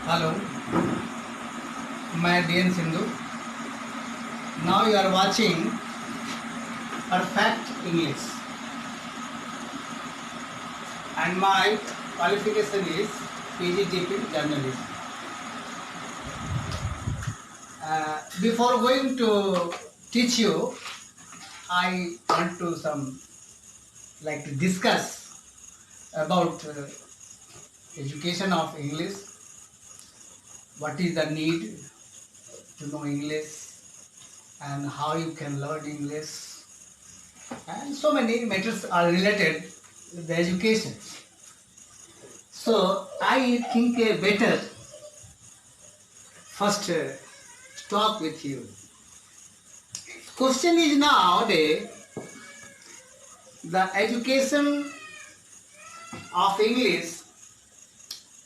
Hello, मैं DN Sindhu. Now you are watching Perfect English, and my qualification is PGDP journalism. Before going to teach you, I want to discuss about education of English. What is the need to know English and how you can learn English, and so many matters are related with the education. So I think better first talk with you. Question is nowadays the education of English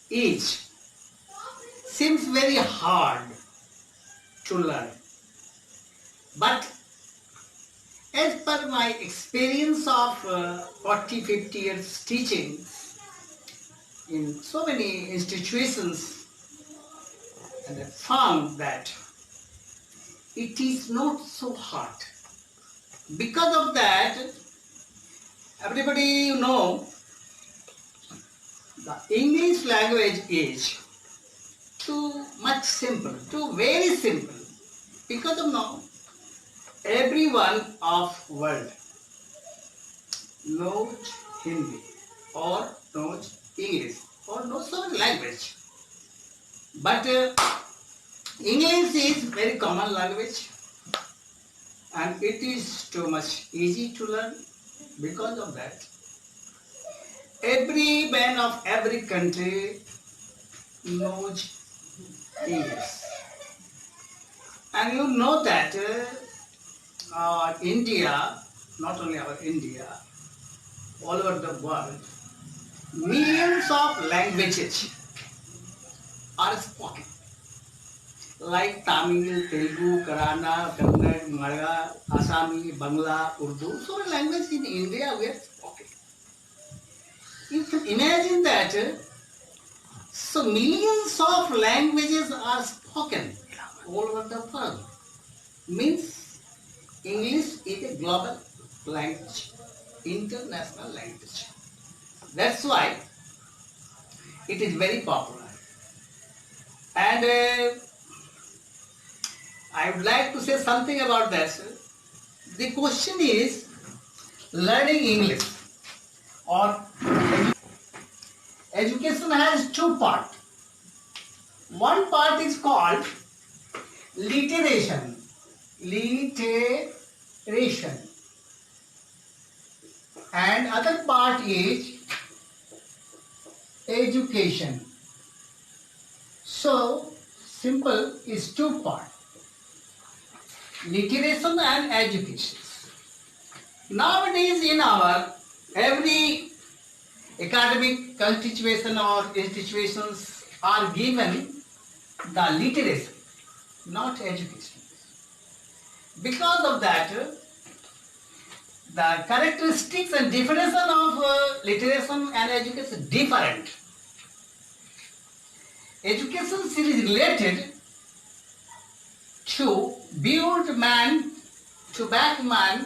is seems very hard to learn, but as per my experience of 40-50 years teaching in so many institutions, and I found that it is not so hard. Because of that, everybody the English language is too much simple, too very simple. Because of now, everyone of world knows Hindi or knows English or knows some language. But English is very common language and it is too much easy to learn. Because of that, every man of every country knows English. And you know that India, not only our India, all over the world, millions of languages are spoken. Like Tamil, Telugu, Kannada, Kannada, Malayalam, Assami, Bangla, Urdu. So many languages in India were spoken. You can imagine that. So millions of languages are spoken all over the world. Means English is a global language, international language. That's why it is very popular. And I would like to say something about that. The question is learning English or education has two parts. One part is called literation. Literation. And other part is education. So simple is two parts. Literation and education. Nowadays in our every academic constitution or institutions are given the literacy, not education. Because of that, the characteristics and definition of literation and education is different. Education is related to build man, to back man,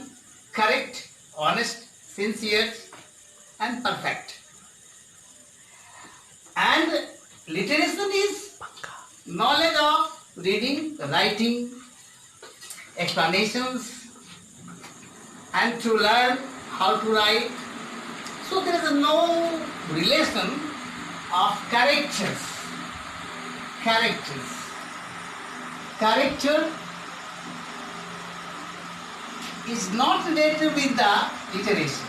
correct, honest, sincere, and perfect. And literation is knowledge of reading, writing, explanations, and to learn how to write. So there is no relation of characters. Character is not related with the literation.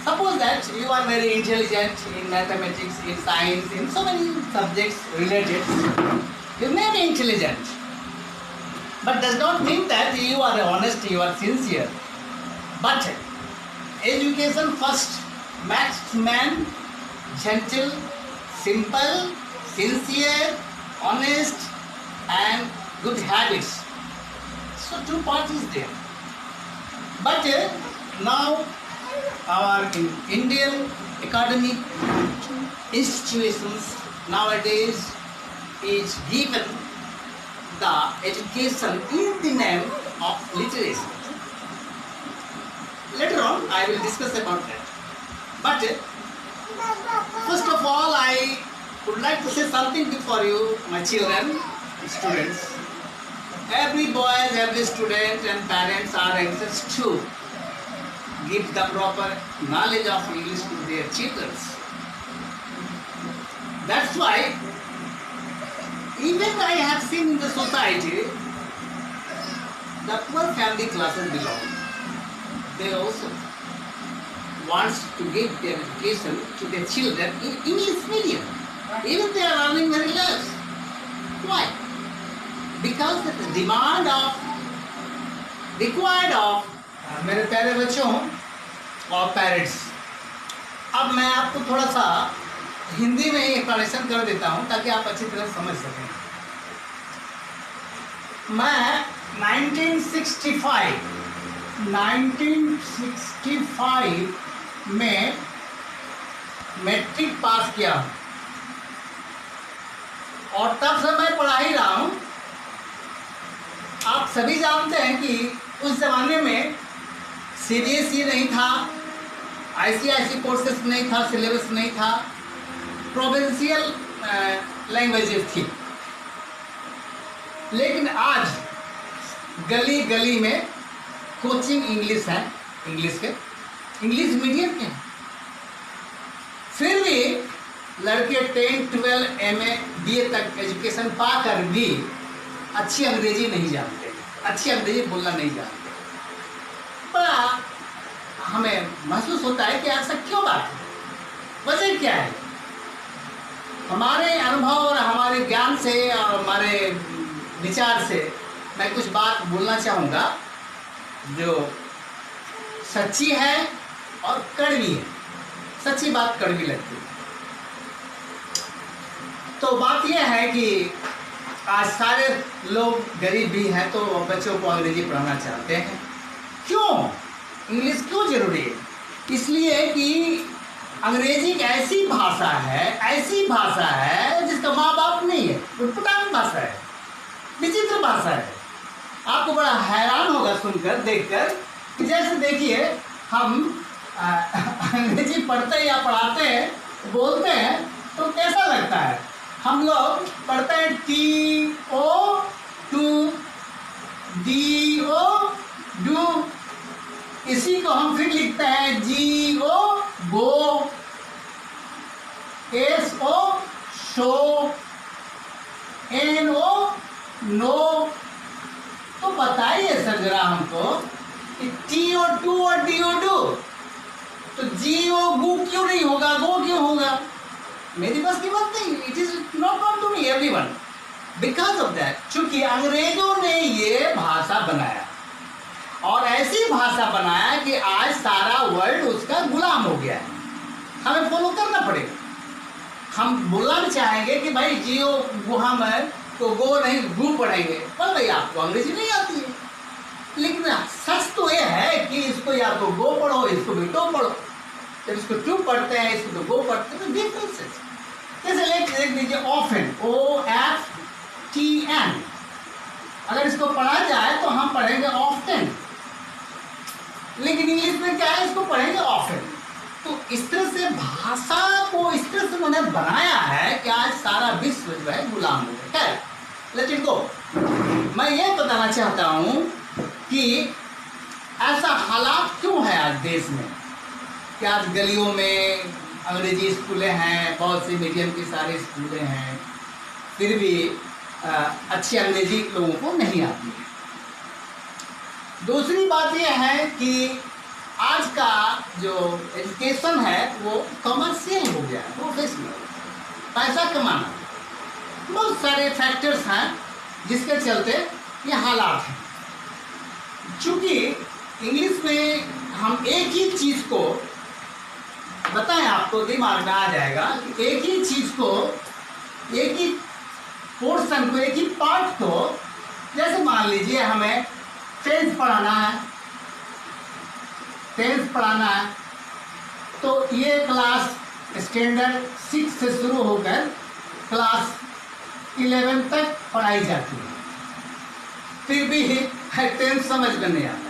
Suppose that you are very intelligent in mathematics, in science, in so many subjects related. You may be intelligent, but does not mean that you are honest, you are sincere. But education first makes man gentle, simple, sincere, honest, and good habits. So two parts is there. But now our Indian academic institutions nowadays is given the education in the name of literacy. Later on, I will discuss about that. But first of all, I would like to say something before you, my children, students. Every boy, every student and parents are anxious to give the proper knowledge of English to their children. That's why even I have seen in the society, the poor family classes belong. They also want to give their education to their children in English medium. Even they are earning very less. Why? Because the demand of, required of मेरे प्यारे बच्चों और parents, अब मैं आपको थोड़ा सा हिंदी में ही एक्सप्लेनेशन कर देता हूं ताकि आप अच्छी तरह समझ सकें। मैं 1965 में मैट्रिक पास किया हूं और तब से मैं पढ़ा ही रहा हूं। आप सभी जानते हैं कि उस जमाने में CBSE नहीं था, ICIC कोर्सेस नहीं था, सिलेबस नहीं था, प्रोविंशियल लैंग्वेजेस थी। लेकिन आज गली गली में कोचिंग इंग्लिश है, इंग्लिश मीडियम के हैं। फिर भी लड़के 10, 12, MA, BA तक एजुकेशन पाकर भी अच्छी अंग्रेजी नहीं जानते, अच्छी अंग्रेजी बोलना नहीं जानते। बड़ा हमें महसूस होता है कि ऐसा क्यों बात है, वजह क्या है। हमारे अनुभव और हमारे ज्ञान से और हमारे विचार से मैं कुछ बात बोलना चाहूँगा जो सच्ची है और कड़वी है। सच्ची बात कड़वी लगती है। तो बात यह है कि आज सारे लोग गरीब भी हैं तो बच्चों को अंग्रेजी पढ़ाना चाहते हैं। क्यों? इंग्लिश क्यों जरूरी है? इसलिए कि अंग्रेजी एक ऐसी भाषा है जिसका माँ बाप नहीं है, उटपटांग भाषा है, विचित्र भाषा है। आपको बड़ा हैरान होगा सुनकर, देखकर कि जैसे देखिए हम अंग्रेजी पढ़ते या पढ़ाते हैं, बोलते हैं तो कैसा लगता है। हम लोग पढ़ते हैं TO टू, DO डू, इसी को हम फिर लिखते हैं GO गो, SO शो, NO नो। तो बताइए सर जरा हमको कि TO टू और DO डू, तो GO गो क्यों नहीं होगा, गो क्यों होगा? मेरी बस की बात नहीं। It is not not to me, everyone, because of that. चूंकि अंग्रेजों ने ये भाषा बनाया और ऐसी भाषा बनाया कि आज सारा वर्ल्ड उसका गुलाम हो गया है। हमें फॉलो करना पड़ेगा। हम बोलना भी चाहेंगे कि भाई जियो गुहा में तो गो नहीं गु पढ़ेंगे, पर भाई आपको अंग्रेजी नहीं आती है। लेकिन सच तो ये है कि इसको या तो गो पढ़ो, इसको भी टो पढ़ो। जब इसको टू पढ़ते हैं, इसको तो गो पढ़ते हैं, तो डिफरेंसेस। जैसे लिख दीजिए ऑफन, OFTN। अगर इसको पढ़ा जाए तो हम पढ़ेंगे ऑफ्टन, लेकिन इंग्लिश में क्या है, इसको पढ़ेंगे ऑफन। तो इस तरह से भाषा को इस तरह से उन्होंने बनाया है कि आज सारा विश्व जो है गुलाम हो गया। Let it go. मैं ये बताना चाहता हूँ कि ऐसा हालात क्यों है आज देश में कि आज गलियों में अंग्रेजी स्कूलें हैं, बहुत सी मीडियम की सारी स्कूलें हैं, फिर भी अच्छी अंग्रेजी लोगों को नहीं आती है। दूसरी बात यह है कि आज का जो एजुकेशन है वो कमर्शियल हो गया है, प्रोफेशनल, पैसा कमाना। बहुत सारे फैक्टर्स हैं जिसके चलते ये हालात हैं। चूँकि इंग्लिश में हम एक ही चीज़ को बताएं, आपको दिमाग में आ जाएगा कि एक ही चीज़ को, एक ही पोर्शन को, एक ही पार्ट को, जैसे मान लीजिए हमें टेंस पढ़ाना है, तो ये क्लास स्टैंडर्ड 6 से शुरू होकर क्लास 11 तक पढ़ाई जाती है, फिर भी 10 समझ में नहीं आता।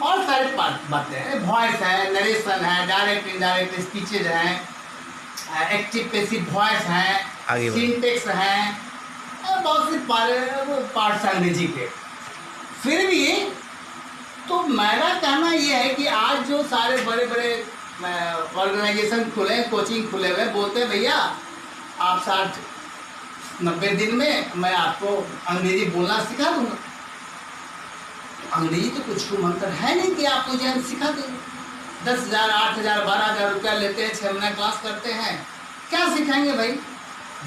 और सारे बातें हैं, वॉइस है, नरेशन है, डायरेक्ट इनडायरेक्ट स्पीचेज हैं, एक्टिव पैसिव वॉइस हैं, सिंटेक्स हैं, बहुत से पार्ट्स हैं अंग्रेजी के। फिर भी तो मेरा कहना ये है कि आज जो सारे बड़े बड़े ऑर्गेनाइजेशन खुले, कोचिंग खुले हुए, बोलते हैं भैया आप 60-90 दिन में मैं आपको अंग्रेजी बोलना सिखा दूंगा। अंग्रेजी तो कुछ मंत्र है नहीं कि आप मुझे हम सिखा देंगे। 10,000, 8,000, 12,000 रुपया लेते हैं, 6 महीना क्लास करते हैं, क्या सिखाएंगे भाई?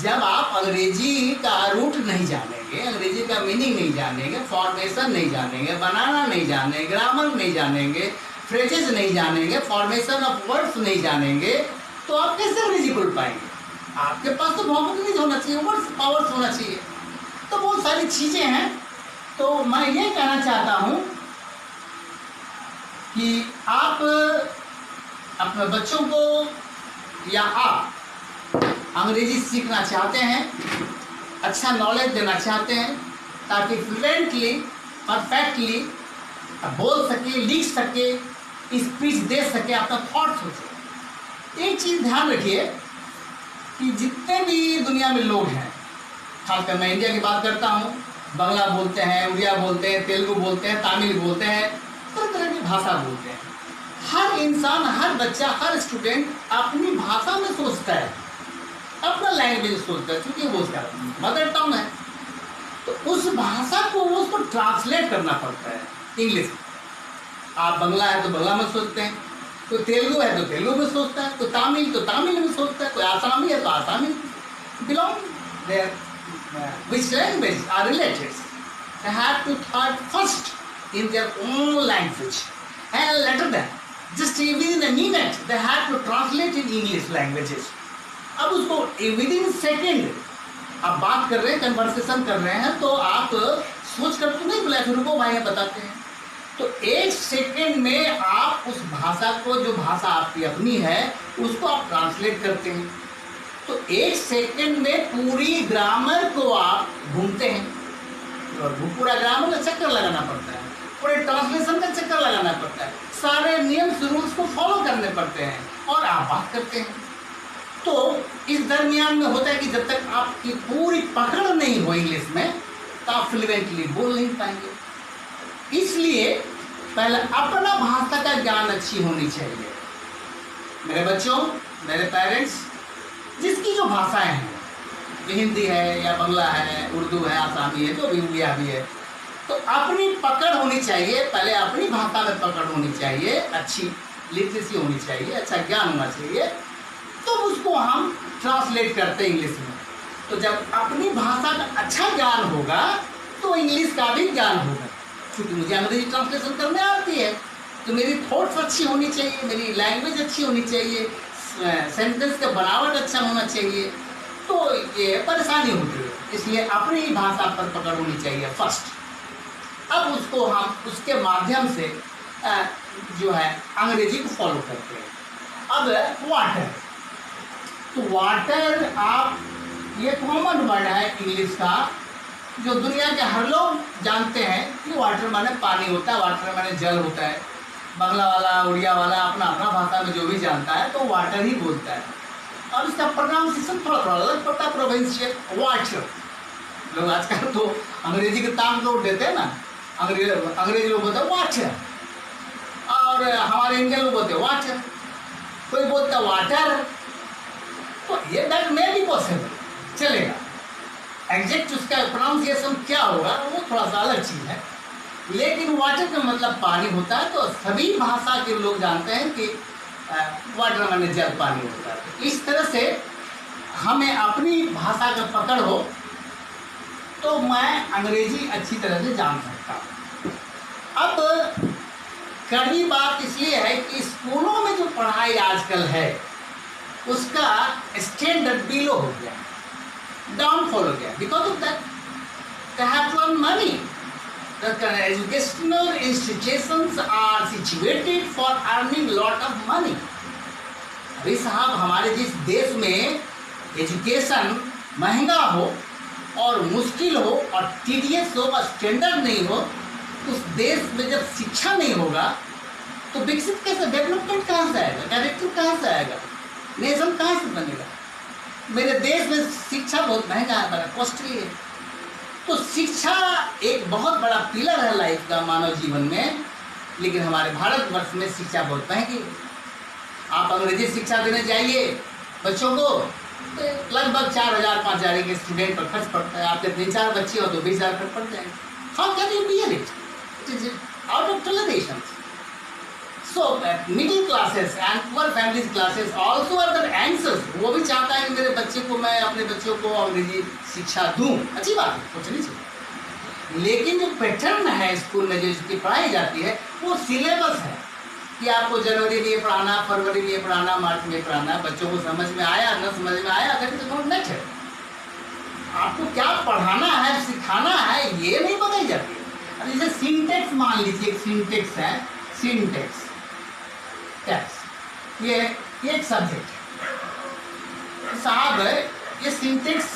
जब आप अंग्रेजी का रूट नहीं जानेंगे, अंग्रेजी का मीनिंग नहीं जानेंगे, फॉर्मेशन नहीं जानेंगे, बनाना नहीं जानेंगे, ग्रामर नहीं जानेंगे, फ्रेजेस नहीं जानेंगे, फॉर्मेशन ऑफ वर्ड्स नहीं जानेंगे, तो आप कैसे अंग्रेजी बोल पाएंगे? आपके पास तो वोकैबुलरी होना चाहिए, वर्ड्स पावर्स होना चाहिए। तो बहुत सारी चीज़ें हैं। तो मैं ये कहना चाहता हूँ कि आप अपने बच्चों को या आप अंग्रेजी सीखना चाहते हैं, अच्छा नॉलेज देना चाहते हैं, ताकि फ्लुएंटली, परफेक्टली बोल सके, लिख सके, स्पीच दे सके, अपना थॉट सोचे। एक चीज़ ध्यान रखिए कि जितने भी दुनिया में लोग हैं, खासकर मैं इंडिया की बात करता हूँ, बांग्ला बोलते हैं, उड़िया बोलते हैं, तेलुगु बोलते हैं, तमिल बोलते हैं, तरह तरह की भाषा बोलते हैं। हर इंसान, हर बच्चा, हर स्टूडेंट अपनी भाषा में सोचता है, अपना लैंग्वेज सोचता है, क्योंकि वो उसका मदर टंग है। तो उस भाषा को उसको ट्रांसलेट करना पड़ता है इंग्लिश में। आप बांग्ला है तो बांग्ला में सोचते हैं, कोई तेलुगु है तो तेलुगु में सोचता है, कोई तमिल तो तमिल में सोचता है, कोई आसामी है तो आसामी। Belong there which language are related. They have to thought first in their own language, and later then, just within a minute, they have to translate in English languages. अब उसको within second आप बात कर रहे हैं, conversation कर रहे हैं, तो आप सोच कर तो नहीं बोला, फिर रुको भाई बताते हैं। तो 1 सेकेंड में आप उस भाषा को, जो भाषा आपकी अपनी है, उसको आप ट्रांसलेट करते हैं। तो 1 सेकेंड में पूरी ग्रामर को आप घूमते हैं, और पूरा ग्रामर का चक्कर लगाना पड़ता है, पूरे ट्रांसलेशन का चक्कर लगाना पड़ता है, सारे नियम रूल्स को फॉलो करने पड़ते हैं, और आप बात करते हैं। तो इस दरमियान में होता है कि जब तक आपकी पूरी पकड़ नहीं हो इंग्लिश में, तो आप फ्लुएंटली बोल नहीं पाएंगे। इसलिए पहले अपना भाषा का ज्ञान अच्छी होनी चाहिए। मेरे बच्चों, मेरे पेरेंट्स, जिसकी जो भाषाएं हैं, हिंदी है या बांग्ला है, उर्दू है, आसामी है, जो भी उड़िया भी है, तो अपनी पकड़ होनी चाहिए। पहले अपनी भाषा में पकड़ होनी चाहिए, अच्छी लिटरेसी होनी चाहिए, अच्छा ज्ञान होना चाहिए, तो उसको हम ट्रांसलेट करते हैं इंग्लिश में। तो जब अपनी भाषा का अच्छा ज्ञान होगा तो इंग्लिश का भी ज्ञान होगा। क्योंकि मुझे अंग्रेजी ट्रांसलेशन करने आती है, तो मेरी थॉट्स अच्छी होनी चाहिए, मेरी लैंग्वेज अच्छी होनी चाहिए, सेंटेंस का बनावट अच्छा होना चाहिए, तो ये परेशानी होती है। इसलिए अपनी भाषा पर पकड़ होनी चाहिए फर्स्ट। अब उसको हम उसके माध्यम से जो है अंग्रेजी को फॉलो करते हैं। अब वाटर, तो वाटर आप, ये कॉमन वर्ड है इंग्लिश का, जो दुनिया के हर लोग जानते हैं कि वाटर माने पानी होता है, वाटर माने जल होता है। बांग्ला वाला, उड़िया वाला अपना अपना भाषा में जो भी जानता है तो वाटर ही बोलता है, और इसका प्रोनाउंसिएशन थोड़ा थोड़ा अलग पड़ता है, प्रोविंशियल वाटर। लोग आजकल तो अंग्रेजी के ताम लोग देते हैं ना, अंग्रेजी लोग बोलते हैं वाटर, और हमारे इंडियन लोग बोलते हैं वाटर, कोई बोलता है वाटर, तो ये दैट मे बी पॉसिबल, चलेगा। एग्जैक्ट उसका प्रोनाउंसिएशन क्या होगा वो थोड़ा सा अलग चीज़ है, लेकिन वाटर का मतलब पानी होता है। तो सभी भाषा के लोग जानते हैं कि वाटर माने जल, पानी होता है। इस तरह से हमें अपनी भाषा का पकड़ हो तो मैं अंग्रेजी अच्छी तरह से जान सकता हूँ। अब कड़ी बात इसलिए है कि स्कूलों में जो पढ़ाई आजकल है उसका स्टैंडर्ड बिलो हो गया, डाउनफॉल हो गया, because of that they have to earn money. The educational institutions are situated for earning lot of money. भाई साहब, हमारे जिस देश में एजुकेशन महंगा हो और मुश्किल हो और टीडीएस हो और स्टैंडर्ड नहीं हो, उस देश में जब शिक्षा नहीं होगा तो विकसित कैसे, डेवलपमेंट कहाँ से आएगा, डायरेक्टिव कहाँ से आएगा, नेशन कहाँ से बनेगा। मेरे देश में शिक्षा बहुत महंगा है, बड़ा कॉस्टली है। तो शिक्षा एक बहुत बड़ा पिलर है लाइफ का, मानव जीवन में। लेकिन हमारे भारतवर्ष में शिक्षा बहुत महंगी है। आप अंग्रेजी शिक्षा देने जाइए बच्चों को तो लगभग 4,000-5,000 के स्टूडेंट पर खर्च पड़ता है। आपके 3-4 बच्चे हो तो 20,000 खर्च पड़ जाएंगे। How can you bear it? It is out of toleration. So middle classes and poor families classes also are the anxious. वो भी चाहता है कि मेरे बच्चे को, मैं अपने बच्चों को अंग्रेजी शिक्षा दूं। अच्छी बात है, कुछ नहीं चाहिए। लेकिन जो पैटर्न है स्कूल में जो इसकी पढ़ाई जाती है वो सिलेबस है कि आपको जनवरी में ये पढ़ाना, फरवरी में ये पढ़ाना, मार्च में पढ़ाना। बच्चों को समझ में आया न समझ में आया, दैट इज नॉट मैटर। आपको क्या पढ़ाना है, सिखाना है, ये नहीं बताई जाती। अब जैसे सिंटेक्स मान लीजिए, एक सिंटेक्स है, सिंटेक्स टेक्स्ट, ये एक सब्जेक्ट है साहब। ये सिंटेक्स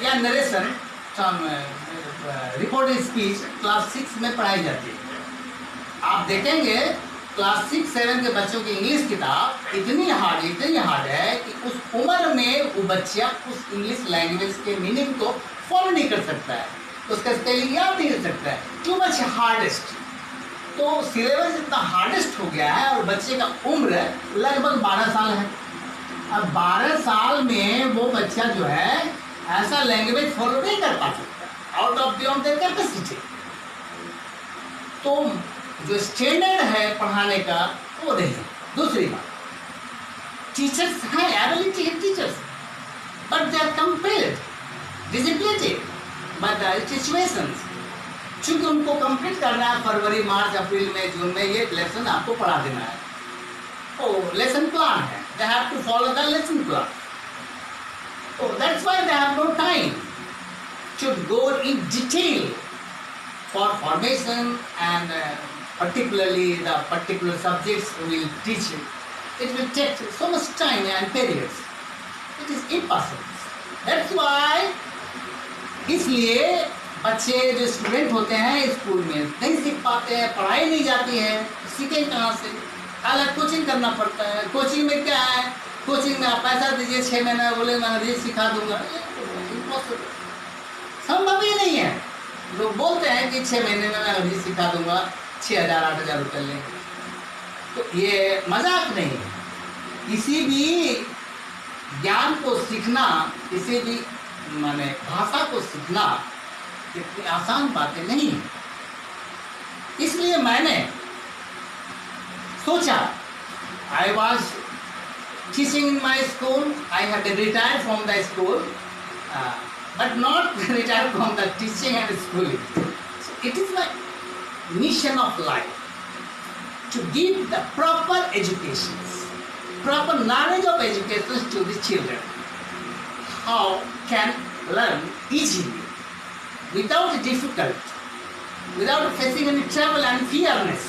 या नरेशन, रिपोर्टेड स्पीच क्लास 6 में पढ़ाई जाती है। आप देखेंगे क्लास 6-7 के बच्चों की इंग्लिश किताब इतनी हार्ड है कि उस उम्र में वो बच्चा उस इंग्लिश लैंग्वेज के मीनिंग को फॉलो नहीं कर सकता है, उसका स्पेलिंग याद नहीं कर सकता है, टू मच हार्डेस्ट। तो सिलेबस इतना हार्डेस्ट हो गया है और बच्चे का उम्र लगभग 12 साल है। अब 12 साल में वो बच्चा जो है ऐसा लैंग्वेज फॉलो नहीं कर पा सकता, out of beyond their capacity. तो जो स्टैंडर्ड है पढ़ाने का वो नहीं। दूसरी बात, टीचर्स हैं, ability teachers, but they are compelled, disciplinated by the situations. चूंकि उनको कंप्लीट करना है फरवरी, मार्च, अप्रैल में, जून में ये लेसन आपको पढ़ा देना है। तो लेसन प्लान है, they have to follow the lesson plan. तो that's why they have no time to go in detail for formation and particularly the particular subjects we will teach you. It will take so much time and periods. It is impossible. That's why इसलिए बच्चे जो student होते हैं school में नहीं सीख पाते हैं, पढ़ाई नहीं जाती है, सीखें कहाँ से? अलग कोचिंग करना पड़ता है। कोचिंग में क्या है, कोचिंग में आप पैसा दीजिए 6 महीना, बोले मैं अंग्रेजी सिखा दूंगा, संभव ही नहीं है। लोग बोलते हैं कि 6 महीने में मैं अंग्रेजी सिखा दूंगा, 6,000-8,000 रुपये लेंगे। तो ये मजाक नहीं है। किसी भी ज्ञान को सीखना, किसी भी माने भाषा को सीखना इतनी आसान बातें नहीं है। इसलिए मैंने सोचा, I was teaching in my school, I had retired from the school, but not retired from the teaching and schooling. So it is my mission of life to give the proper educations, proper knowledge of education to the children. How can learn easily, without difficulty, without facing any trouble and fearness.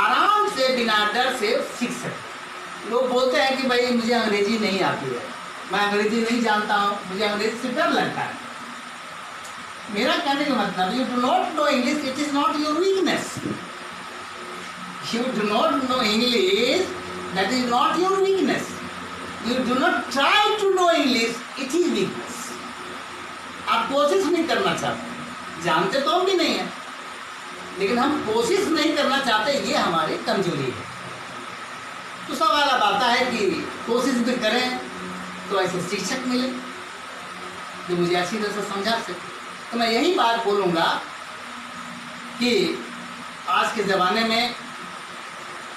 आराम से बिना डर से सीख सकते। लोग बोलते हैं कि भाई मुझे अंग्रेजी नहीं आती है, मैं अंग्रेजी नहीं जानता हूँ, मुझे अंग्रेजी से डर लगता है। मेरा कहने का मतलब, you do not know English, it is not your weakness. You do not know English, that is not your weakness. You do not try to know English, it is weakness. आप कोशिश नहीं करना चाहते, जानते तो हम भी नहीं है, लेकिन हम कोशिश नहीं करना चाहते, ये हमारी कमजोरी है। तो सवाल अब आता है कि कोशिश भी करें तो ऐसे शिक्षक मिले जो मुझे अच्छी तरह से समझा सके। तो मैं यही बात बोलूँगा कि आज के ज़माने में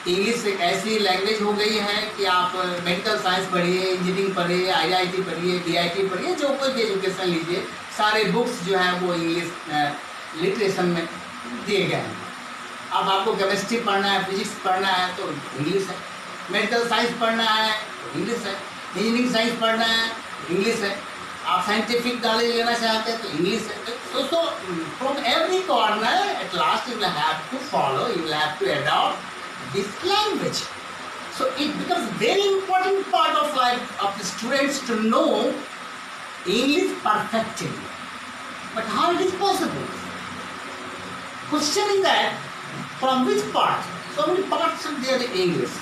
इंग्लिश एक ऐसी लैंग्वेज हो गई है कि आप मेडिकल साइंस पढ़िए, इंजीनियरिंग पढ़िए, IIT पढ़िए, DIT पढ़िए, जो कोई भी एजुकेशन लीजिए, सारे बुक्स जो हैं वो इंग्लिश लिटरेचर में दिए गए हैं। अब आपको केमिस्ट्री पढ़ना है, फिजिक्स पढ़ना है तो इंग्लिश है, मेडिकल साइंस पढ़ना है तो इंग्लिश है, इंजीनियरिंग साइंस पढ़ना है इंग्लिश है, आप साइंटिफिक नॉलेज लेना चाहते हैं तो इंग्लिश है। So from every corner at last you will have to follow, you will have to adopt this language. So it becomes very important part of life of the students to know English perfectly. But how it is possible? Question is that from which part? So many parts are there in English.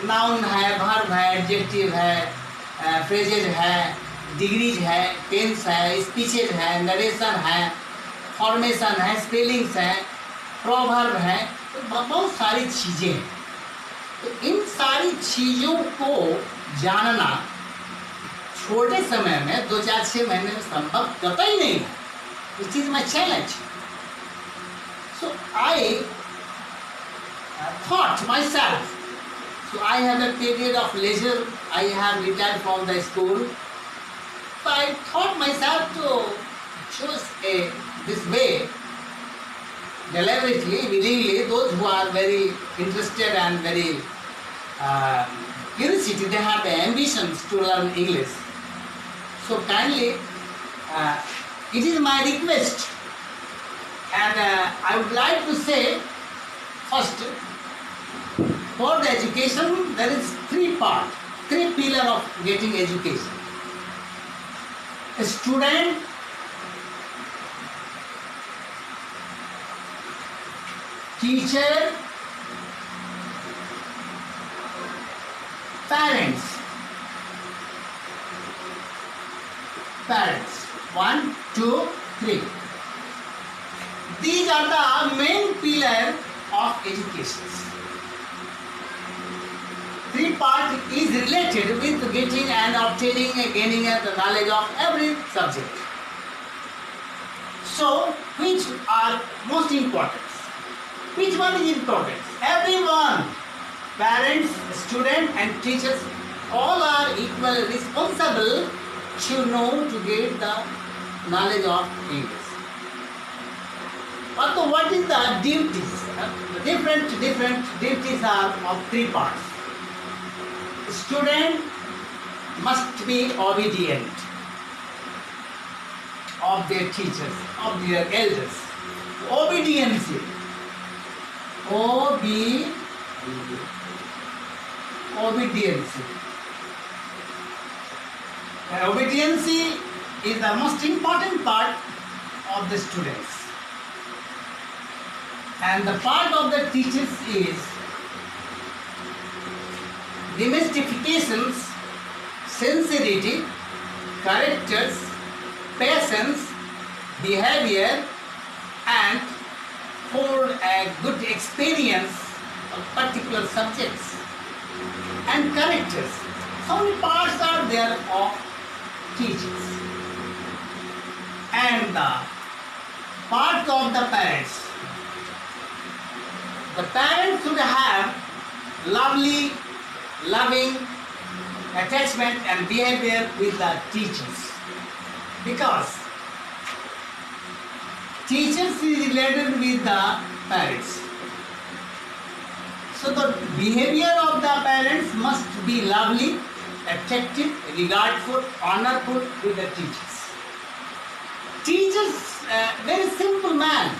Noun है, verb है, adjective है, phrases है, degrees है, tense है, speeches है, narration है, formation है, spellings है, proverb है, तो बहुत सारी चीजें हैं. तो इन सारी चीजों को जानना छोटे समय में 2-4-6 महीने में संभव कतई नहीं है. Which is my challenge. So I thought myself. So I have a period of leisure. I have retired from the school. So I thought myself to choose this way deliberately, willingly. Those who are very interested and very curiosity, they have the ambitions to learn English. So kindly, it is my request, and I would like to say first, for the education there is three pillars of getting education. A student, teacher, parents. 1, 2, 3. These are the main pillar of education. Three part is related with getting and obtaining and gaining the knowledge of every subject. So, which are most important? Which one is important? Everyone, parents, students and teachers, all are equally responsible to know to get the knowledge of English. But what is the duties? The different duties are of three parts. Student must be obedient of their teachers, of their elders. Obedience. Obedience. Obedience is the most important part of the students. And the part of the teachers is demystifications, sincerity, characters, patience, behavior, and for a good experience of particular subjects and characters. How many parts are there of teachers? And the part of the parents. The parents should have loving attachment and behavior with the teachers, because teachers is related with the parents. So the behavior of the parents must be lovely, attractive, regardful, honorful with the teachers. Teachers, very simple man.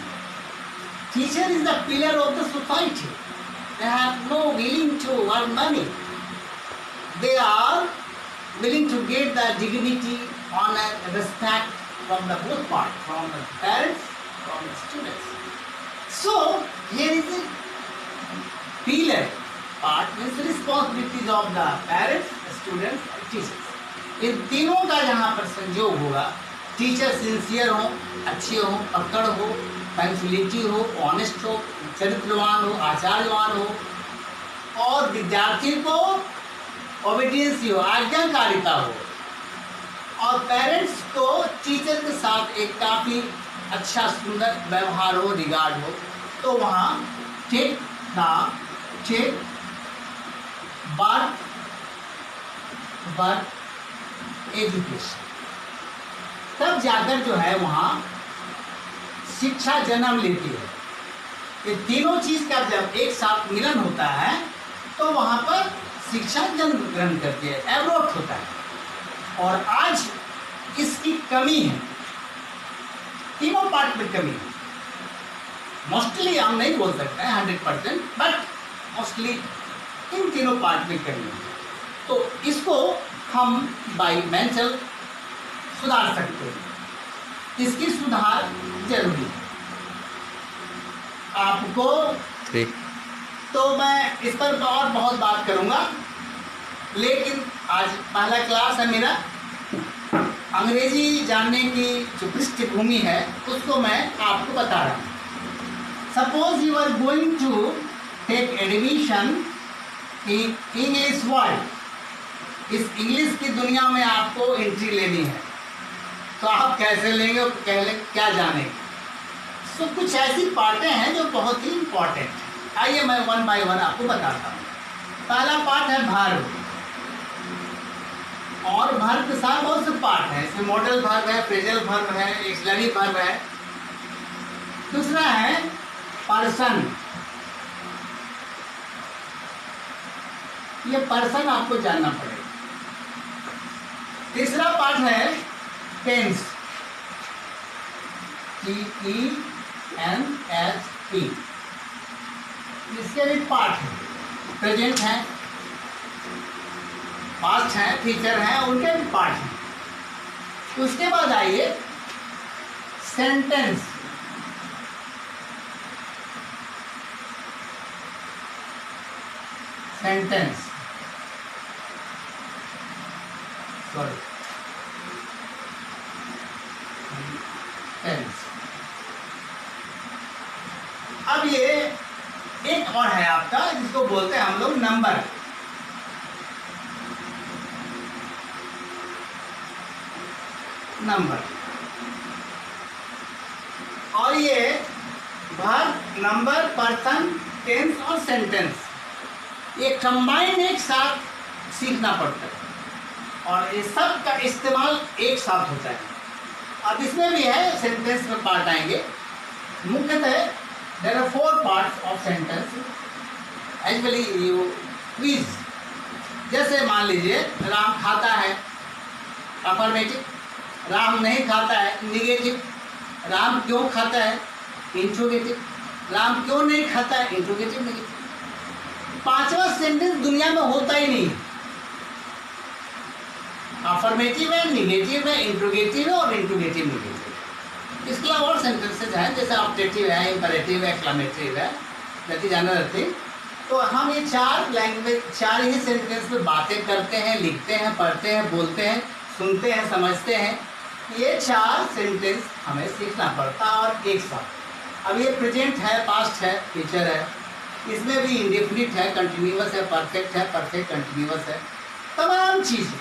Teacher is the pillar of the society. They have no willing to earn money. They are willing to get the dignity, honor, respect from the both parts, from the parents, from the students. So here is the pillar part, means the responsibilities of the parents, students and teachers. इन तीनों का जहाँ पर संयोग होगा, teacher sincere हो, अच्छे हो, पकड़ हो, पंक्चुअलिटी हो, ऑनेस्ट हो, चरित्रवान हो, आचार्यवान हो, और विद्यार्थी को ओबीडियंस हो, आज्ञाकारिता हो, और पेरेंट्स को टीचर के साथ एक काफ़ी अच्छा सुंदर व्यवहार हो, रिगार्ड हो, तो वहाँ टेक बर्थ एजुकेशन, तब जाकर जो है वहाँ शिक्षा जन्म लेती है. ये तीनों चीज का जब एक साथ मिलन होता है तो वहाँ पर शिक्षा जन्म ग्रहण करती है, एवरोट होता है. और आज इसकी कमी है, तीनों पार्ट में कमी है. मोस्टली हम नहीं बोल सकते हैं 100%, बट मोस्टली इन तीनों पार्ट में करनी है। तो इसको हम बाय मेंटल सुधार सकते हैं। इसकी सुधार जरूरी है आपको। ठीक। तो मैं इस पर और बहुत बात करूंगा, लेकिन आज पहला क्लास है मेरा। अंग्रेजी जानने की जो पृष्ठभूमि है उसको मैं आपको बता रहा हूँ। Suppose you are going to take admission in English world. इस इंग्लिश की दुनिया में आपको एंट्री लेनी है, तो आप कैसे लेंगे और क्या जानेंगे। तो कुछ ऐसी पार्टें हैं जो बहुत ही इंपॉर्टेंट है। आइए मैं वन बाय वन आपको बताता हूँ। पहला पार्ट है वर्ब, और वर्ब के साथ बहुत से पार्ट हैं। इसमें मॉडल वर्ब है, फ्रेजल वर्ब है, एक्सिलरी वर्ब है। दूसरा है पर्सन। ये पर्सन आपको जानना पड़ेगा। तीसरा पार्ट है टेंस, TENSE। इसके भी पार्ट है, प्रेजेंट है, पास्ट है, फ्यूचर है, उनके भी पार्ट हैं। उसके बाद आइए सेंटेंस। Sentence sorry tense. अब ये एक और है आपका, जिसको बोलते हैं हम लोग नंबर। नंबर और ये वर्ब, नंबर, पर्सन, टेंस और सेंटेंस, ये कंबाइन एक साथ सीखना पड़ता है और ये सब का इस्तेमाल एक साथ होता है। अब इसमें भी है, सेंटेंस में पार्ट आएंगे। मुख्यतः there are 4 parts of sentence. Actually you please, जैसे मान लीजिए राम खाता है, अफर्मेटिव। राम नहीं खाता है, निगेटिव। राम क्यों खाता है, इंट्रोगेटिव। राम क्यों नहीं खाता है, इंट्रोगेटिव, नेगेटिव। पांचवा सेंटेंस दुनिया में होता ही नहीं। अफर्मेटिव है, निगेटिव है, इंट्रोगेटिव है और इंट्रोगेटिव नेगेटिव। इसके अलावा और सेंटेंसेज हैं, जैसे ऑब्जेक्टिव है, इंपरेटिव है, एक्सक्लेमेटरी है, दैट इज अनदर थिंग। तो हम ये 4 लैंग्वेज, 4 ही सेंटेंस में बातें करते हैं, लिखते हैं, पढ़ते हैं, बोलते हैं, सुनते हैं, समझते हैं। ये 4 सेंटेंस हमें सीखना पड़ता है और एक साथ। अब ये प्रेजेंट है, पास्ट है, फ्यूचर है, इसमें भी इंडेफिनिट है, कंटिन्यूअस है, परफेक्ट है, परफेक्ट कंटिन्यूअस है। तमाम चीज़ें,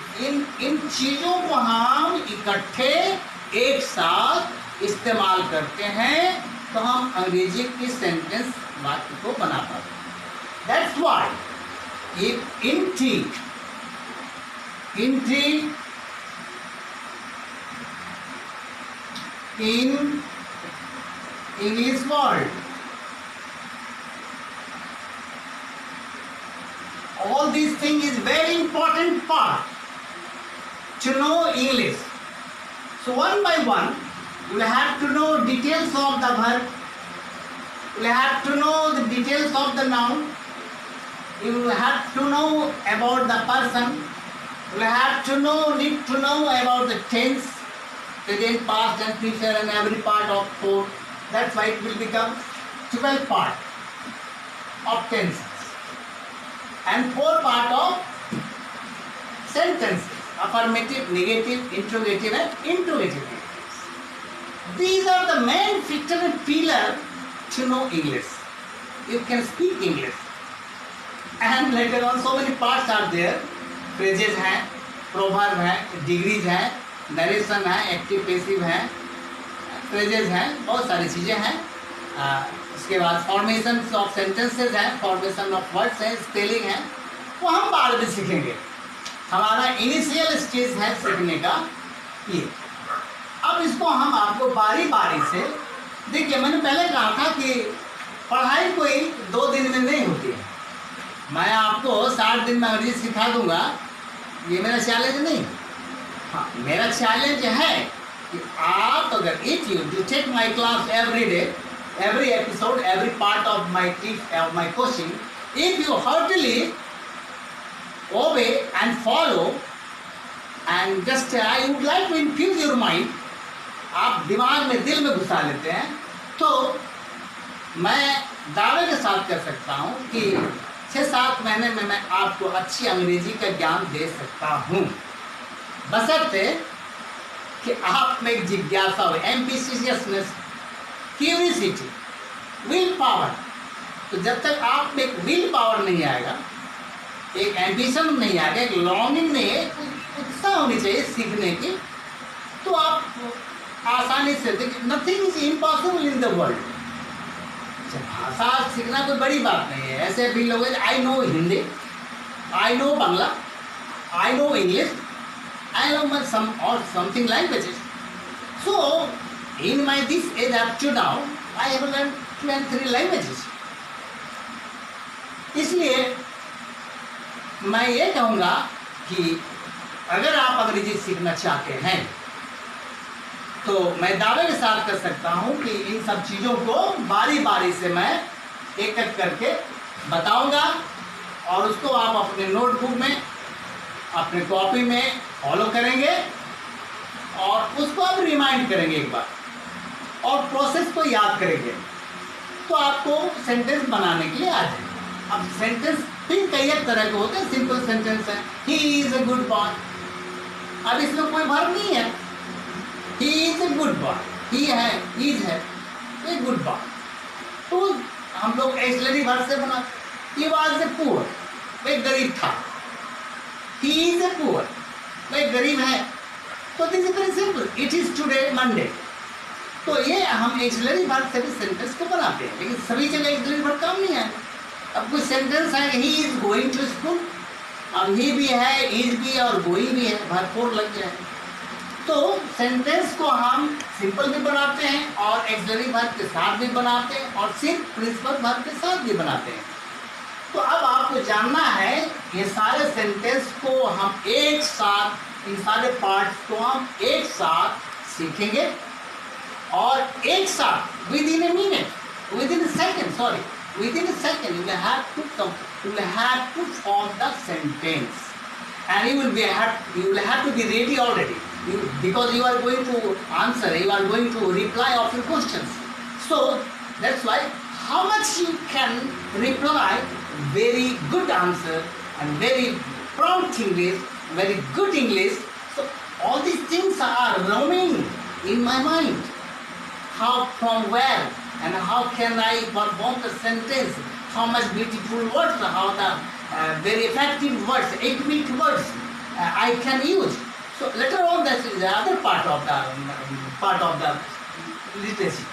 इन चीज़ों को हम इकट्ठे एक साथ इस्तेमाल करते हैं तो हम अंग्रेजी की सेंटेंस वाक्य को बना पाते हैं। That's why in English world, all these things is very important part to know English. So one by one you will have to know details of the verb, you will have to know the details of the noun, you will have to know about the person, you will have to need to know about the tense, present, past and future, and every part of 4. That's why it will become 12 part of tenses and 4 part of sentences: affirmative, negative, interrogative and interrogative. These are the main factor and pillar to know English. You can speak English, and later on so many parts are there. Phrases हैं, proverb हैं, degrees हैं, narration है, active passive है, phrases हैं, बहुत सारी चीज़ें हैं। उसके बाद फॉर्मेशन ऑफ सेंटेंसेस हैं, फॉर्मेशन ऑफ वर्ड्स हैं, स्पेलिंग है, वो हम बाद में सीखेंगे। हमारा इनिशियल स्टेज है सीखने का ये। अब इसको हम आपको बारी बारी से देखिए। मैंने पहले कहा था कि पढ़ाई कोई 2 दिन में नहीं होती है। मैं आपको 60 दिन में अंग्रेजी सिखा दूंगा, ये मेरा चैलेंज नहीं। हाँ, मेरा चैलेंज है कि आप अगर if you take my class every day, every episode, every part of my coaching, if you heartily obey and follow, and just I would like to infuse your mind. आप दिमाग में, दिल में घुसा लेते हैं, तो मैं दावे के साथ कह सकता हूँ कि 6-7 महीने में मैं आपको अच्छी अंग्रेजी का ज्ञान दे सकता हूँ, बशर्ते कि आप में एक जिज्ञासा हो, एम्बिशियसनेस, क्यूरियोसिटी, विल पावर। तो जब तक आप में एक विल पावर नहीं आएगा, एक एम्बिशन नहीं आएगा, एक लॉन्गिंग नहीं है, उत्साह होनी चाहिए सीखने की, तो आप आसानी से देखिए, nothing is impossible in the world. भाषा सीखना कोई बड़ी बात नहीं है। ऐसे भी लोग, I know Hindi, I know Bangla, I know English, I know some or something languages. So in my this age up to now, I have learned 2 and 3 languages. इसलिए मैं ये कहूँगा कि अगर आप अंग्रेजी सीखना चाहते हैं, तो मैं दावे के साथ कर सकता हूँ कि इन सब चीज़ों को बारी बारी से मैं एक एक करके बताऊँगा, और उसको आप अपने नोटबुक में, अपने कॉपी में फॉलो करेंगे, और उसको आप रिमाइंड करेंगे एक बार, और प्रोसेस को याद करेंगे, तो आपको सेंटेंस बनाने के लिए आ जाएगा। अब सेंटेंस फिर कई एक तरह के होते हैं। सिंपल सेंटेंस है, he is a good boy, अब इसमें कोई वर्ब नहीं है, he is a good boy, he है, इज है, तो एक गुड बॉय, तो हम लोग एक्सिलरी वर्ब से बना। ही वाज ए पुअर, वो एक गरीब था, ही इज ए पुअर, वो एक गरीब है, तो this is very simple, it is today Monday. तो ये हम एक्सिलरी वर्ब से भी सेंटेंस को बनाते हैं, लेकिन सभी जगह एक्सिलरी वर्ब काम नहीं है। अब कुछ सेंटेंस है, he is going to school, अब ही भी है, इज भी है, और गोइंग भी है, भरपूर लग गया है। तो सेंटेंस को हम सिंपल भी बनाते हैं, और एक्सिलरी वर्ब के साथ भी बनाते हैं, और सिर्फ प्रिंसिपल वर्ब के साथ भी बनाते हैं। तो अब आपको जानना है, ये सारे सेंटेंस को हम एक साथ, इन सारे पार्ट्स को हम एक साथ सीखेंगे, और एक साथ with in a minute, with in A second, sorry, within a second you will have to form the sentence, and you will have to be ready already, because you are going to answer, you are going to reply of your questions. So that's why how much you can reply very good answer and very prompt English, very good English. So all these things are roaming in my mind. How, from where, and how can I perform the sentence, how much beautiful words, how the very effective words, equivalent words I can use. So later on, that is the other part of the literacy.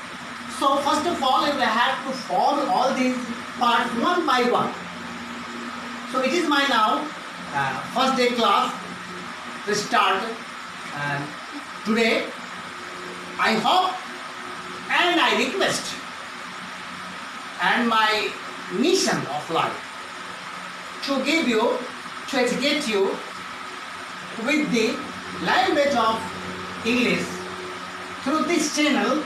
So first of all, I have to form all these parts one by one. So it is my now first day class to start, and today I hope and I request, and my mission of life, to give you, to educate you with the language of English through this channel,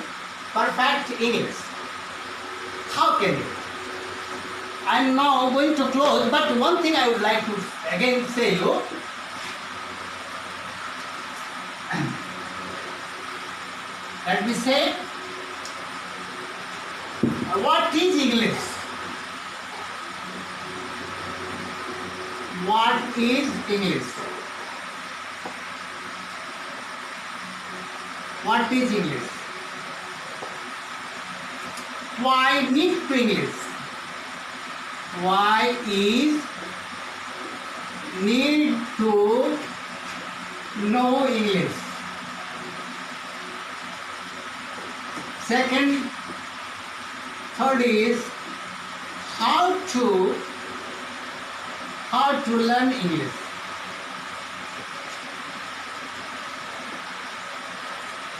Perfect English. How can you? I am now going to close, but one thing I would like to again say you. Let me say, what is English? What is English? What is English? Why need to English? Why is need to know English? Second, third is how to learn English.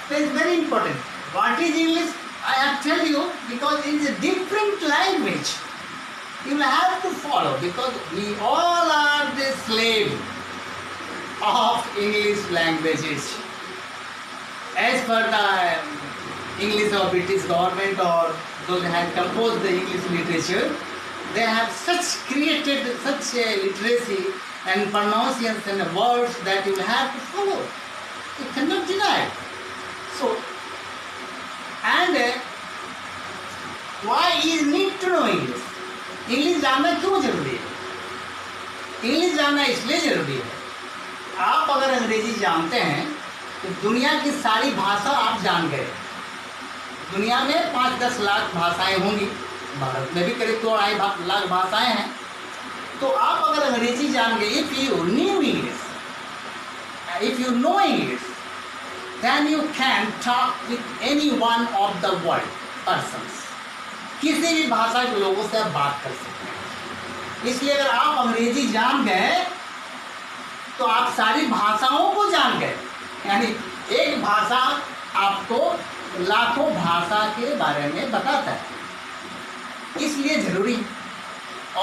That is very important. What is English? I have tell you, because it is a different language. You will have to follow, because we all are the slave of English languages. As per the English of British government, or those who have composed the English literature, they have created such a literacy and pronunciations and words that you will have to follow. You cannot deny. So, and why is need to know English? English जानना क्यों जरूरी है? English जानना इसलिए जरूरी है, आप अगर अंग्रेजी जानते हैं तो दुनिया की सारी भाषा आप जान गए। दुनिया में 5-10 लाख भाषाएं होंगी, भारत में भी करीब 2-2.5 लाख भाषाएं हैं। तो आप अगर अंग्रेजी जान गए, if you knew English, if you know English, then you can talk with any one of the world persons. किसी भी भाषा के लोगों से आप बात कर सकते हैं। इसलिए अगर आप अंग्रेजी जान गए तो आप सारी भाषाओं को जान गए, यानी एक भाषा आपको लाखों भाषा के बारे में बताता है, इसलिए जरूरी है।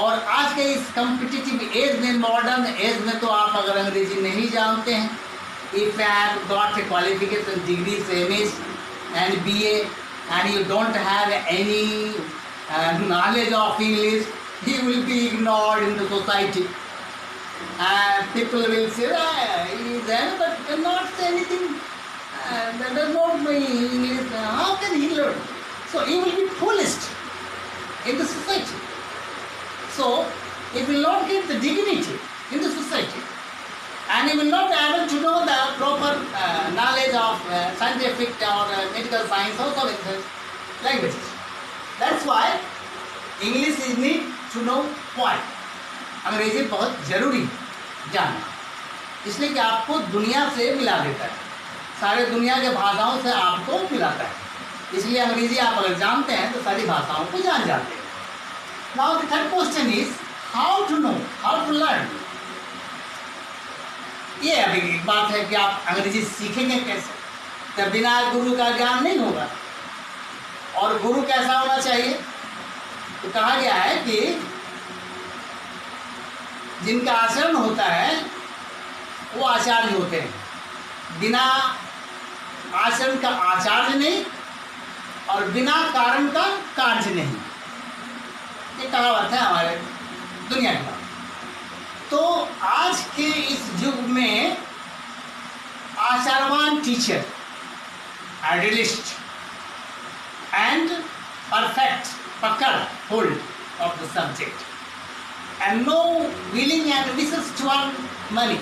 और आज के इस कॉम्पिटिटिव एज में, मॉडर्न एज में, तो आप अगर अंग्रेजी नहीं जानते हैं, if you have got a qualification degree MA and BA and you don't have any knowledge of English, he will be ignored in the society. People will say, he is there but cannot say anything, that does not know English, how can he learn? So he will be foolish in the society. So he will not get the dignity in the society, and he will not be able to know the proper knowledge of scientific or medical science or some languages. That's why English is need to know why. अंग्रेजी बहुत जरूरी है जानना, इसलिए कि आपको दुनिया से मिला देता है, सारे दुनिया के भाषाओं से आपको मिलाता है। इसलिए अंग्रेजी आप अगर जानते हैं तो सारी भाषाओं को जान जाते हैं। Now the third question is how to know, how to learn. ये अभी एक बात है कि आप अंग्रेजी सीखेंगे कैसे, जब बिना गुरु का ज्ञान नहीं होगा। और गुरु कैसा होना चाहिए? तो कहा गया है कि जिनका आचरण होता है वो आचार्य होते हैं, बिना आचरण का आचार्य नहीं और बिना कारण का कार्य नहीं। ये कहावत है हमारे दुनिया का। तो आज के इस युग में आचारवान टीचर, आइडियलिस्ट एंड परफेक्ट पकड़ hold of the subject and no willing and wishes to earn money.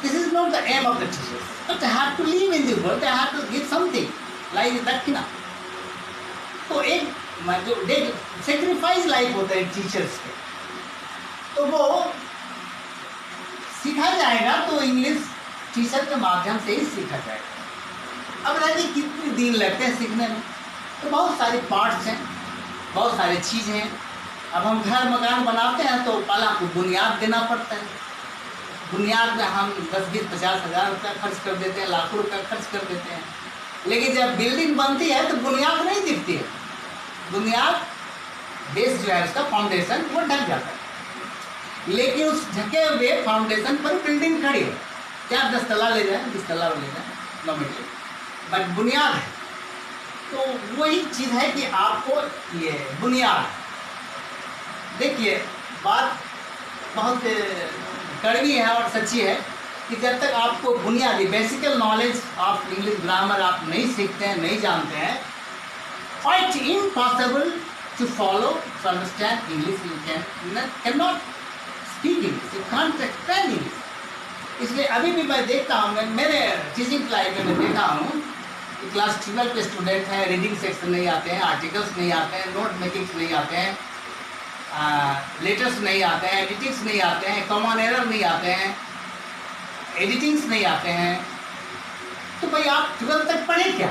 This is not the aim of the teachers, but they have to live in the world, they have to give something like dakshina. तो एक जो sacrifice life होता है teachers के, तो वो सीखा जाएगा तो इंग्लिश टीचर के माध्यम से ही सीखा जाएगा। अब रहने कितने दिन लगते हैं सीखने में, तो बहुत सारे पार्ट्स हैं, बहुत सारी चीज़ें हैं। अब हम घर मकान बनाते हैं तो पहले आपको बुनियाद देना पड़ता है। बुनियाद में हम 10-20-50 हज़ार रुपया खर्च कर देते हैं, लाखों रुपया खर्च कर देते हैं। लेकिन जब बिल्डिंग बनती है तो बुनियाद नहीं दिखती है, बुनियाद बेस जो है उसका फाउंडेशन वो ढक जाता है। लेकिन उस ढके हुए फाउंडेशन पर बिल्डिंग खड़ी हो, क्या 10 तला ले जाए, 20 तला ले जाए, नॉमिनली, बट बुनियाद है। तो वही चीज़ है कि आपको ये बुनियाद, देखिए बात बहुत कड़वी है और सच्ची है कि जब तक आपको बुनियादी बेसिकल नॉलेज ऑफ इंग्लिश ग्रामर आप नहीं सीखते हैं, नहीं जानते हैं, quite impossible to follow, to understand English. You cannot speak English, you can't explain English. इसलिए अभी भी मैं देखता हूँ, मेरे टीचिंग लाइफ में मैं देखा हूँ कि क्लास 12 के स्टूडेंट हैं, रीडिंग सेक्शन नहीं आते हैं, आर्टिकल्स नहीं आते हैं, नोट मेकिंग्स नहीं आते हैं, लेटर्स नहीं आते हैं, एडिटिंग्स नहीं आते हैं, कॉमन एरर नहीं आते हैं, एडिटिंग्स नहीं आते हैं। तो भाई आप 12 तक पढ़े क्या?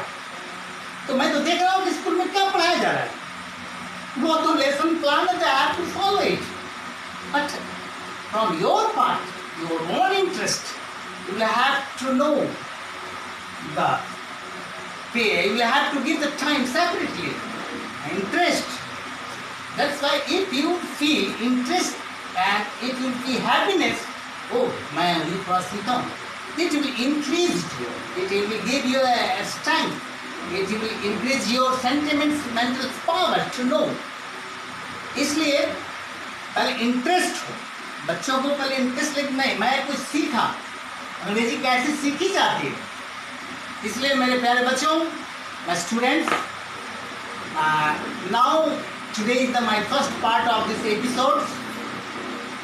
तो मैं तो देख रहा हूँ कि स्कूल में क्या पढ़ाया जा रहा है, वो तो लेसन प्लान है, I have to follow it, but from your part, your own interest, you will have to know the pay, you will have to give the time separately, interest. That's why if you feel interest and if you feel happiness, oh मैं ये थोड़ा सीखा हूँ, it will increase you, it will give you a strength, it will increase your sentiments, mental power to know. इसलिए पहले interest हो, बच्चों को पहले इंटरेस्ट लेकिन नहीं, मैं कुछ सीखा, अंग्रेजी कैसे सीखी जाती है। इसलिए मेरे प्यारे बच्चों, my students, now today is my first part of this episode,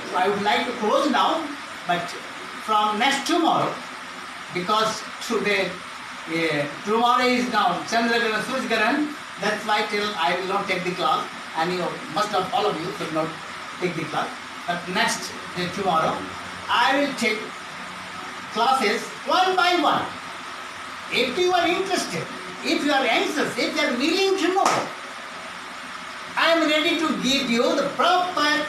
so I would like to close now, but from next tomorrow, because today tomorrow is now Chandragrahan, Surjgrahan, that's why till I will not take the class, and you most of all of you should not take the class, but next day tomorrow I will take classes one by one. If you are interested, if you are anxious, if you are willing to know, I am ready to give you the proper,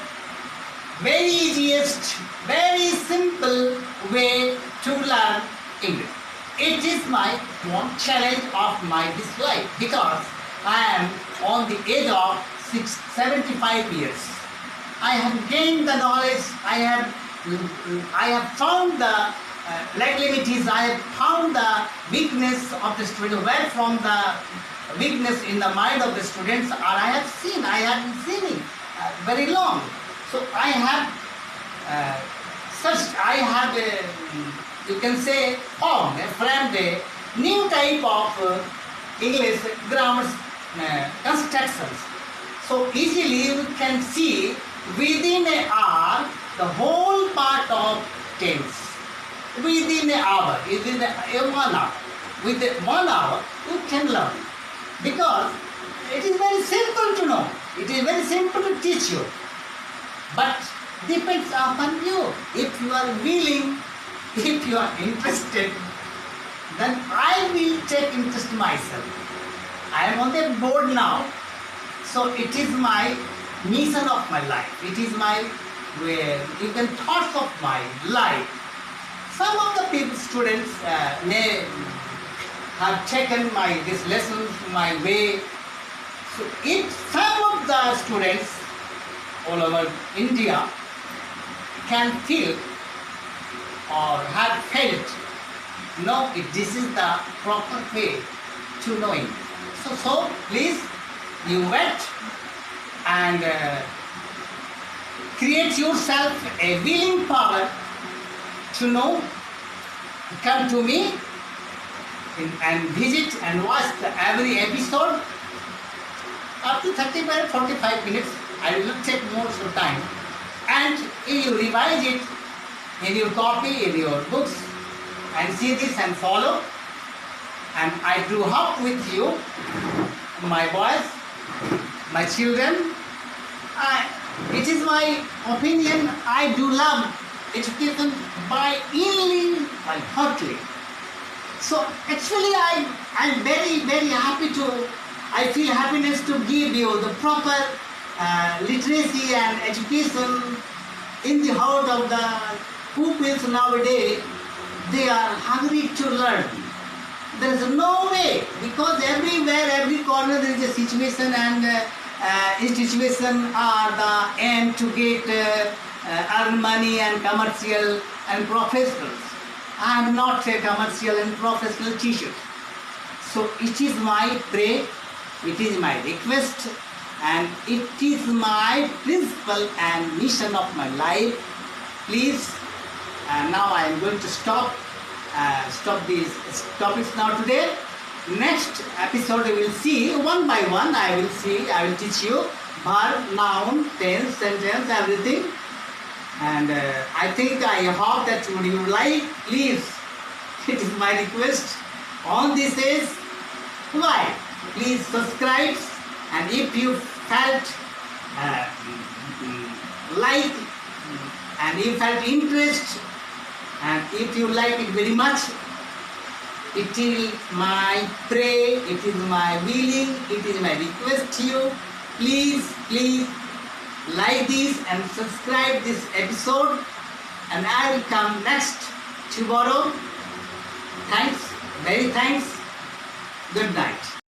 very easiest, very simple way to learn English. It is my one challenge of my this life, because I am on the age of 75 years. I have gained the knowledge, I have found the liabilities, I have found the weakness of the student, where from the weakness in the mind of the students are I have been seeing very long. So I have you can say framed a new type of English grammar constructions. So easily you can see within an hour the whole part of tense. Within an hour, within 1 hour. Within 1 hour, you can learn. Because it is very simple to know. It is very simple to teach you. But depends upon you. If you are willing, if you are interested, then I will take interest myself. I am on the board now. So it is my mission of my life. It is my, you can thoughts of my life. Some of the people, students may have taken these lessons my way. So if some of the students all over India can feel or have felt, no, this is the proper way to knowing. So please, you wait and create yourself a willing power to know. Come to me and visit and watch every episode up to 45 minutes. I will not take more of time. And if you revise it in your copy, in your books, and see this and follow, and I do hope with you, my boys, my children, it is my opinion, I do love education by heartily. So actually I'm very, very happy I feel happiness to give you the proper literacy and education in the heart of the pupils nowadays. They are hungry to learn. There is no way, because everywhere, every corner there is a situation, and institution are the aim to get earn money and commercial and professionals. I am not a commercial and professional teacher. So it is my prayer, it is my request, and it is my principle and mission of my life. Please, now I am going to stop these topics now today. Next episode we will see one by one. I will teach you verb, noun, tense, sentence, everything. And I hope that you like. Please, it is my request on this is why. Please subscribe, and if you felt like and you felt interest, and if you like it very much, it is my prayer, it is my willing, it is my request to you. Please like this and subscribe this episode, and I will come next tomorrow. Thanks, very thanks. Good night.